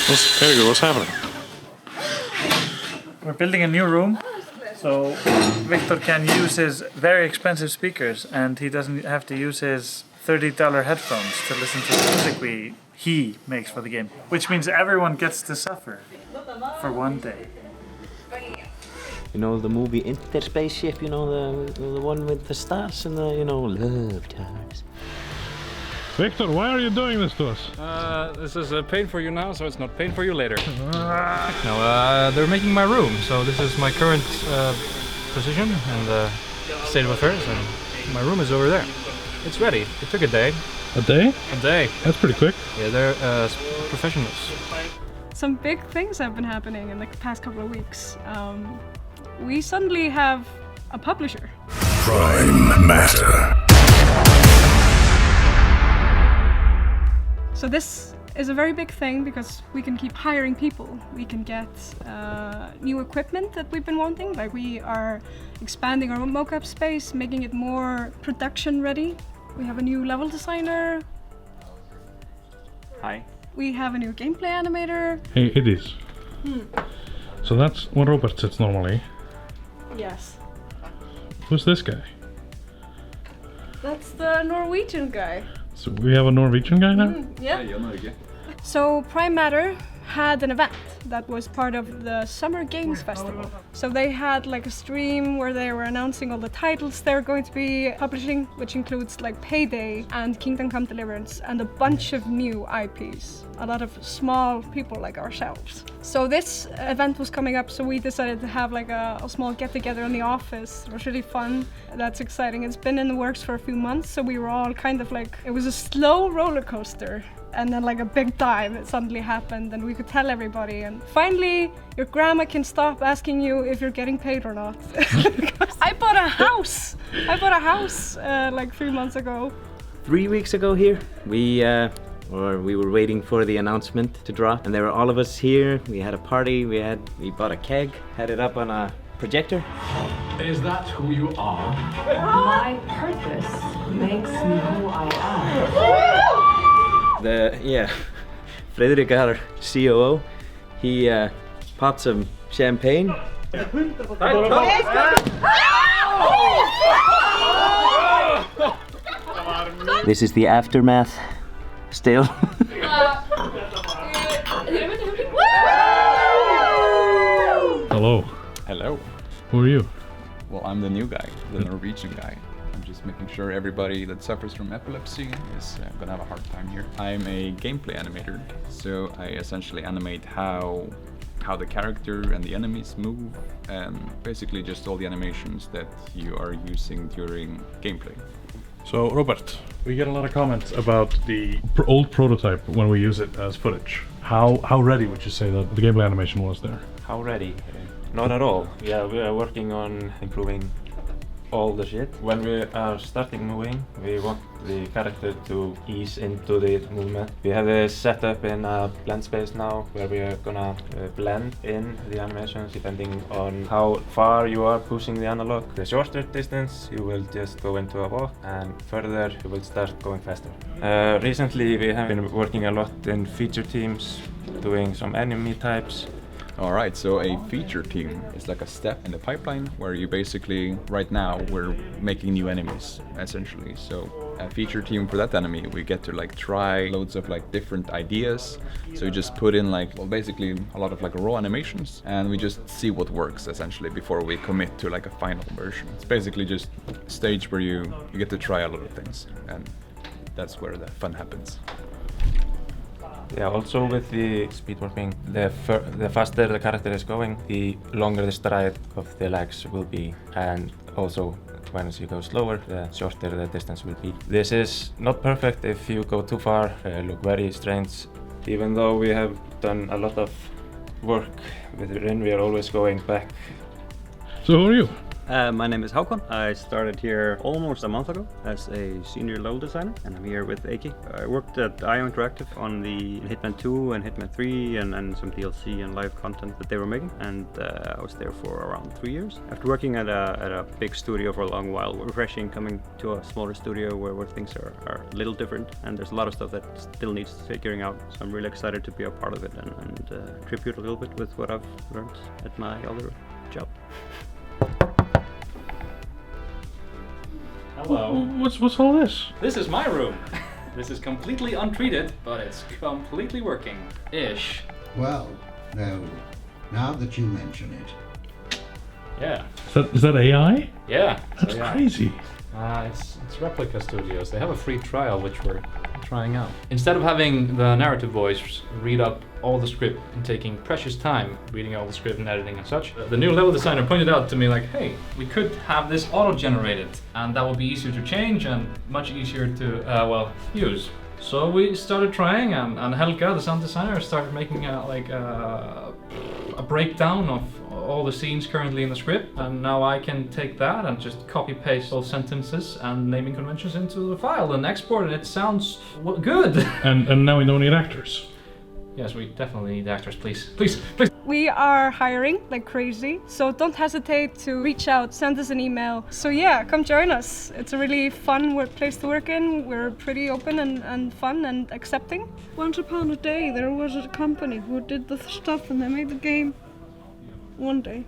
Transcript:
What's happening? We're building a new room, so Viktor can use his very expensive speakers, and he doesn't have to use his $30 headphones to listen to the music he makes for the game. Which means everyone gets to suffer for one day. You know the movie Interspaceship, you know, the one with the stars and the, you know, love stars. Victor, why are you doing this to us? This is a pain for you now, so it's not pain for you later. No, they're making my room, so this is my current position and state of affairs, and my room is over there. It's ready. It took a day. A day? A day. That's pretty quick. Yeah, they're professionals. Some big things have been happening in the past couple of weeks. We suddenly have a publisher. Prime Matter. So this is a very big thing because we can keep hiring people. We can get new equipment that we've been wanting. Like we are expanding our mocap space, making it more production ready. We have a new level designer. Hi. We have a new gameplay animator. Hey, it is. So that's what Robert sits normally. Yes. Who's this guy? That's the Norwegian guy. So we have a Norwegian guy now? Yeah. So Prime Matter had an event that was part of the Summer Games Festival. So they had like a stream where they were announcing all the titles they're going to be publishing, which includes like Payday and Kingdom Come Deliverance and a bunch of new IPs. A lot of small people like ourselves. So this event was coming up, so we decided to have like a small get-together in the office. It was really fun. That's exciting. It's been in the works for a few months, so we were all kind of like, it was a slow roller coaster. And then like a big dive, it suddenly happened and we could tell everybody, and finally your grandma can stop asking you if you're getting paid or not. I bought a house! Like 3 months ago. 3 weeks ago here, we were waiting for the announcement to drop, and there were all of us here. We had a party, we bought a keg, had it up on a projector. Is that who you are? My purpose makes me who I am. Fredrik, our COO, he popped some champagne. This is the aftermath still. Hello. Hello. Who are you? Well, I'm the new guy, the Norwegian guy. I'm just making sure everybody that suffers from epilepsy is gonna have a hard time here. I'm a gameplay animator, so I essentially animate how the character and the enemies move, and basically just all the animations that you are using during gameplay. So, Robert, we get a lot of comments about the old prototype when we use it as footage. How ready would you say that the gameplay animation was there? How ready? Not at all. Yeah, we are working on improving all the shit. When we are starting moving, we want the character to ease into the movement. We have this set up in a blend space now, where we are gonna blend in the animations depending on how far you are pushing the analog. The shorter distance, you will just go into a walk, and further, you will start going faster. Recently, we have been working a lot in feature teams, doing some enemy types. Alright, so a feature team is like a step in the pipeline where you basically, right now, we're making new enemies, essentially. So a feature team for that enemy, we get to like try loads of like different ideas. So you just put in like, well, basically a lot of like raw animations, and we just see what works essentially before we commit to like a final version. It's basically just a stage where you get to try a lot of things, and that's where the fun happens. Yeah, also with the speedwarping, the faster the character is going, the longer the stride of the legs will be, and also when you go slower, the shorter the distance will be. This is not perfect. If you go too far, look very strange. Even though we have done a lot of work with Rin, we are always going back. So who are you? My name is Hákon. I started here almost a month ago as a senior level designer, and I'm here with Aki. I worked at IO Interactive on the Hitman 2 and Hitman 3 and some DLC and live content that they were making, and I was there for around 3 years. After working at a big studio for a long while, refreshing, coming to a smaller studio where things are a little different, and there's a lot of stuff that still needs figuring out. So I'm really excited to be a part of it and contribute a little bit with what I've learned at my other job. Hello. What's all this? This is my room. This is completely untreated, but it's completely working. Ish. Well, now that you mention it. Yeah. Is that AI? Yeah. That's crazy. It's Replica Studios. They have a free trial which we're trying out. Instead of having the narrative voice read up all the script and taking precious time reading all the script and editing and such, the new level designer pointed out to me like, hey, we could have this auto-generated, and that would be easier to change and much easier to use. So we started trying, and Helga, the sound designer, started making a breakdown of all the scenes currently in the script, and now I can take that and just copy paste those sentences and naming conventions into the file and export it. It sounds good. And now we don't need actors. Yes, we definitely need actors, please. We are hiring like crazy, so don't hesitate to reach out, send us an email. So yeah, come join us. It's a really fun place to work in. We're pretty open and fun and accepting. Once upon a day, there was a company who did the stuff and they made the game. One day.